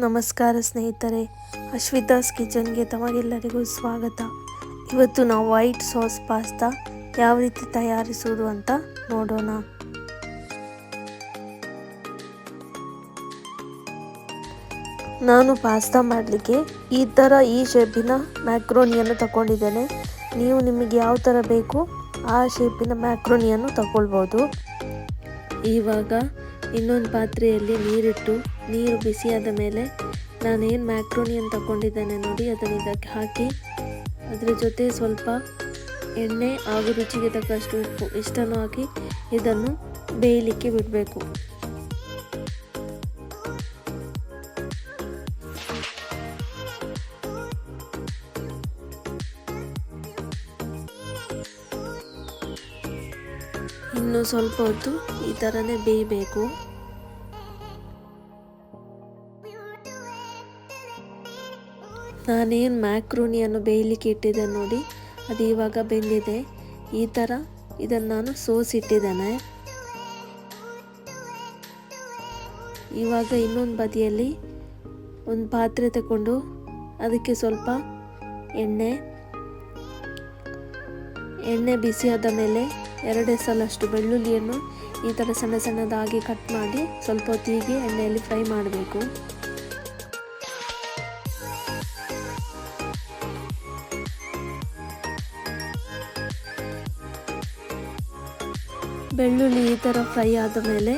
ನಮಸ್ಕಾರ ಸ್ನೇಹಿತರೆ, ಅಶ್ವಿತಾಸ್ ಕಿಚನ್ಗೆ ತಮಗೆಲ್ಲರಿಗೂ ಸ್ವಾಗತ. ಇವತ್ತು ನಾವು ವೈಟ್ ಸಾಸ್ ಪಾಸ್ತಾ ಯಾವ ರೀತಿ ತಯಾರಿಸುವುದು ಅಂತ ನೋಡೋಣ. ನಾನು ಪಾಸ್ತಾ ಮಾಡಲಿಕ್ಕೆ ಈ ಶೇಪಿನ ಮ್ಯಾಕ್ರೋನಿಯನ್ನು ತಗೊಂಡಿದ್ದೇನೆ. ನೀವು ನಿಮಗೆ ಯಾವ ಥರ ಬೇಕು ಆ ಶೇಪಿನ ಮ್ಯಾಕ್ರೋನಿಯನ್ನು ತಗೊಳ್ಬೋದು. ಇವಾಗ ಇನ್ನೊಂದು ಪಾತ್ರೆಯಲ್ಲಿ ನೀರು ಬಿಸಿಯಾದ ಮೇಲೆ ನಾನೇನು ಮ್ಯಾಕ್ರೋನಿಯನ್ನು ತಗೊಂಡಿದ್ದೇನೆ ನೋಡಿ, ಅದನ್ನು ಇದಕ್ಕೆ ಹಾಕಿ ಅದರ ಜೊತೆ ಸ್ವಲ್ಪ ಎಣ್ಣೆ ಹಾಗೂ ರುಚಿಗೆ ತಕ್ಕಷ್ಟು ಉಪ್ಪು ಇಷ್ಟನ್ನು ಹಾಕಿ ಇದನ್ನು ಬೇಯಲಿಕ್ಕೆ ಬಿಡಬೇಕು. ಇನ್ನು ಸ್ವಲ್ಪ ಹೊತ್ತು ಈ ಥರನೇ ಬೇಯಬೇಕು. ನಾನೇನು ಮ್ಯಾಕ್ರೋನಿಯನ್ನು ಬೇಯಲಿಕ್ಕೆ ಇಟ್ಟಿದ್ದೆ ನೋಡಿ, ಅದು ಇವಾಗ ಬೆಂದಿದೆ. ಈ ಥರ ಇದನ್ನು ನಾನು ಸೋಸಿಟ್ಟಿದ್ದೇನೆ. ಇವಾಗ ಇನ್ನೊಂದು ಬದಿಯಲ್ಲಿ ಒಂದು ಪಾತ್ರೆ ತಗೊಂಡು ಅದಕ್ಕೆ ಸ್ವಲ್ಪ ಎಣ್ಣೆ ಬಿಸಿಯಾದ ಮೇಲೆ 2 ಎಸಲಷ್ಟು ಬೆಳ್ಳುಳ್ಳಿಯನ್ನು ಈ ಥರ ಸಣ್ಣದಾಗಿ ಕಟ್ ಮಾಡಿ ಸ್ವಲ್ಪ ಹೊತ್ತಿಗೆ ಎಣ್ಣೆಯಲ್ಲಿ ಫ್ರೈ ಮಾಡಬೇಕು. ಬೆಳ್ಳುಳ್ಳಿ ಈ ಥರ ಫ್ರೈ ಆದ ಮೇಲೆ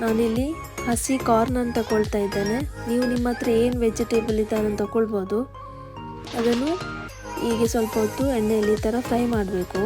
ನಾನಿಲ್ಲಿ ಹಸಿ ಕಾರ್ನನ್ನು ತಗೊಳ್ತಾ ಇದ್ದೇನೆ. ನೀವು ನಿಮ್ಮ ಹತ್ರ ಏನು ವೆಜಿಟೇಬಲ್ ಇದೆ ಅದನ್ನು ತಗೊಳ್ಬೋದು. ಅದನ್ನು ಹೀಗೆ ಸ್ವಲ್ಪ ಹೊತ್ತು ಎಣ್ಣೆಯಲ್ಲಿ ಈ ಥರ ಫ್ರೈ ಮಾಡಬೇಕು.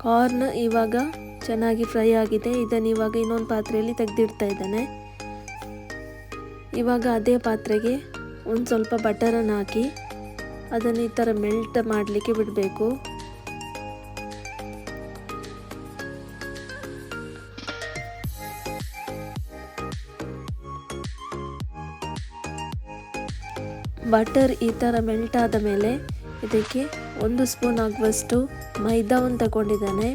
ಕಾರ್ನ್ ಇವಾಗ ಚೆನ್ನಾಗಿ ಫ್ರೈ ಆಗಿದೆ. ಇದನ್ನು ಇವಾಗ ಇನ್ನೊಂದು ಪಾತ್ರೆಯಲ್ಲಿ ತೆಗೆದಿಡ್ತಾ ಇದ್ದೇನೆ. ಇವಾಗ ಅದೇ ಪಾತ್ರೆಗೆ ಒಂದು ಸ್ವಲ್ಪ ಬಟರನ್ನು ಹಾಕಿ ಅದನ್ನು ಈ ಥರ ಮೆಲ್ಟ್ ಮಾಡಲಿಕ್ಕೆ ಬಿಡಬೇಕು. ಬಟರ್ ಈ ಥರ ಮೆಲ್ಟ್ ಆದ ಮೇಲೆ ಇದಕ್ಕೆ 1 ಸ್ಪೂನ್ ಆಗುವಷ್ಟು ಮೈದಾವನ್ನು ತಗೊಂಡಿದ್ದೇನೆ.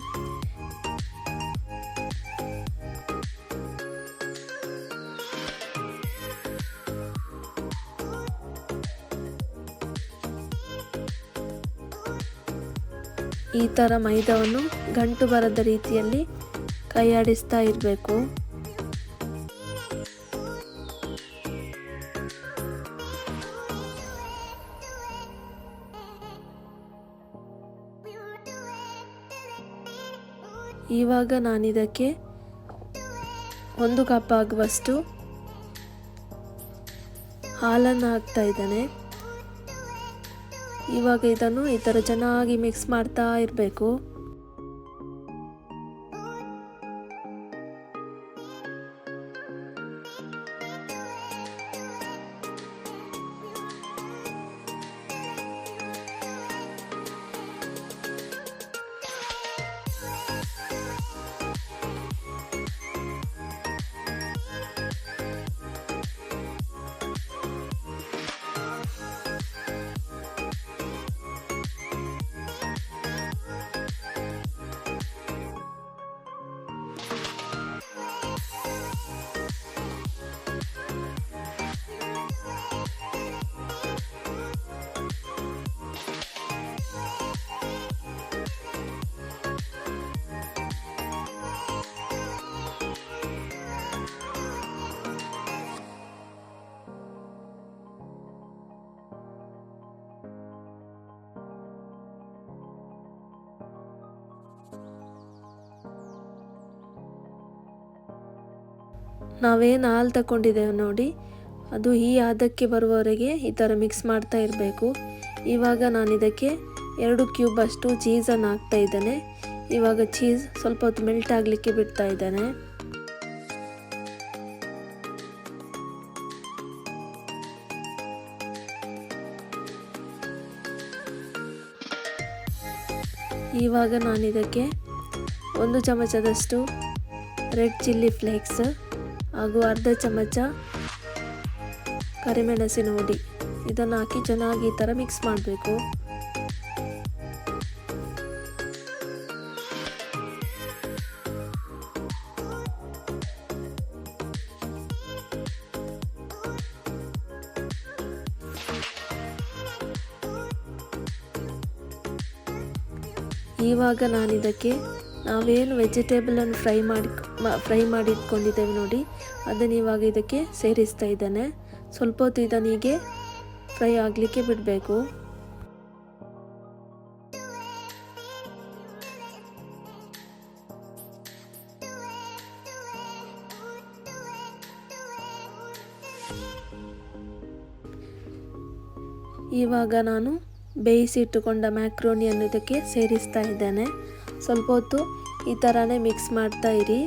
ಈ ಥರ ಮೈದಾವನ್ನು ಗಂಟು ಬರದ ರೀತಿಯಲ್ಲಿ ಕೈಯಾಡಿಸ್ತಾ ಇರಬೇಕು. ಇವಾಗ ನಾನಿದಕ್ಕೆ 1 ಕಪ್ ಆಗುವಷ್ಟು ಹಾಲನ್ನು ಹಾಕ್ತಾ ಇದ್ದೇನೆ. ಇವಾಗ ಇದನ್ನು ಈ ಥರ ಚೆನ್ನಾಗಿ ಮಿಕ್ಸ್ ಮಾಡ್ತಾ ಇರಬೇಕು. ನಾವೇನು ಹಾಲು ತಗೊಂಡಿದ್ದೇವೆ ನೋಡಿ, ಅದು ಈ ಹದಕ್ಕೆ ಬರುವವರೆಗೆ ಈ ಥರ ಮಿಕ್ಸ್ ಮಾಡ್ತಾ ಇರಬೇಕು. ಇವಾಗ ನಾನು ಇದಕ್ಕೆ 2 ಕ್ಯೂಬ್ ಅಷ್ಟು ಚೀಸನ್ನು ಹಾಕ್ತಾ ಇದ್ದೇನೆ. ಇವಾಗ ಚೀಸ್ ಸ್ವಲ್ಪ ಹೊತ್ತು ಮೆಲ್ಟ್ ಆಗಲಿಕ್ಕೆ ಬಿಡ್ತಾ ಇದ್ದೇನೆ. ಇವಾಗ ನಾನು ಇದಕ್ಕೆ 1 ಚಮಚದಷ್ಟು ರೆಡ್ ಚಿಲ್ಲಿ ಫ್ಲೇಕ್ಸ್ ಹಾಗೂ ಅರ್ಧ ಚಮಚ ಕರಿಮೆಣಸಿನ ಹುಡಿ ಇದನ್ನು ಹಾಕಿ ಚೆನ್ನಾಗಿ ಈ ಥರ ಮಿಕ್ಸ್ ಮಾಡಬೇಕು. ಇವಾಗ ನಾನು ಇದಕ್ಕೆ ನಾವೇನು ವೆಜಿಟೇಬಲನ್ನು ಫ್ರೈ ಮಾಡಿ ಇಟ್ಕೊಂಡಿದ್ದೇವೆ ನೋಡಿ, ಅದನ್ನು ಇವಾಗ ಇದಕ್ಕೆ ಸೇರಿಸ್ತಾ ಇದ್ದೇನೆ. ಸ್ವಲ್ಪ ಹೊತ್ತು ಇದನ್ನು ಹೀಗೆ ಫ್ರೈ ಆಗಲಿಕ್ಕೆ ಬಿಡಬೇಕು. ಇವಾಗ ನಾನು ಬೇಯಿಸಿಟ್ಟುಕೊಂಡ ಮ್ಯಾಕ್ರೋನಿಯನ್ನು ಇದಕ್ಕೆ ಸೇರಿಸ್ತಾ ಇದ್ದೇನೆ. ಸ್ವಲ್ಪ ಹೊತ್ತು ಈ ಥರನೇ ಮಿಕ್ಸ್ ಮಾಡ್ತಾ ಇರಿ.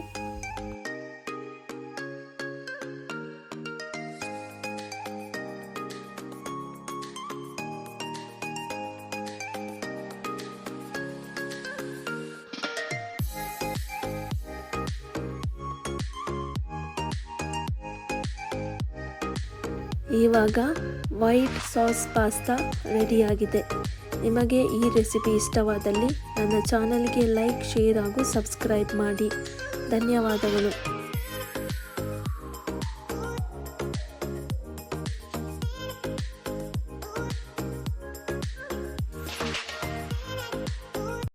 ಇವಾಗ ವೈಟ್ ಸಾಸ್ ಪಾಸ್ತಾ ರೆಡಿಯಾಗಿದೆ. ನಿಮಗೆ ಈ ರೆಸಿಪಿ ಇಷ್ಟವಾದಲ್ಲಿ ನನ್ನ ಚಾನಲ್ಗೆ ಲೈಕ್, ಶೇರ್ ಹಾಗೂ ಸಬ್ಸ್ಕ್ರೈಬ್ ಮಾಡಿ. ಧನ್ಯವಾದಗಳು.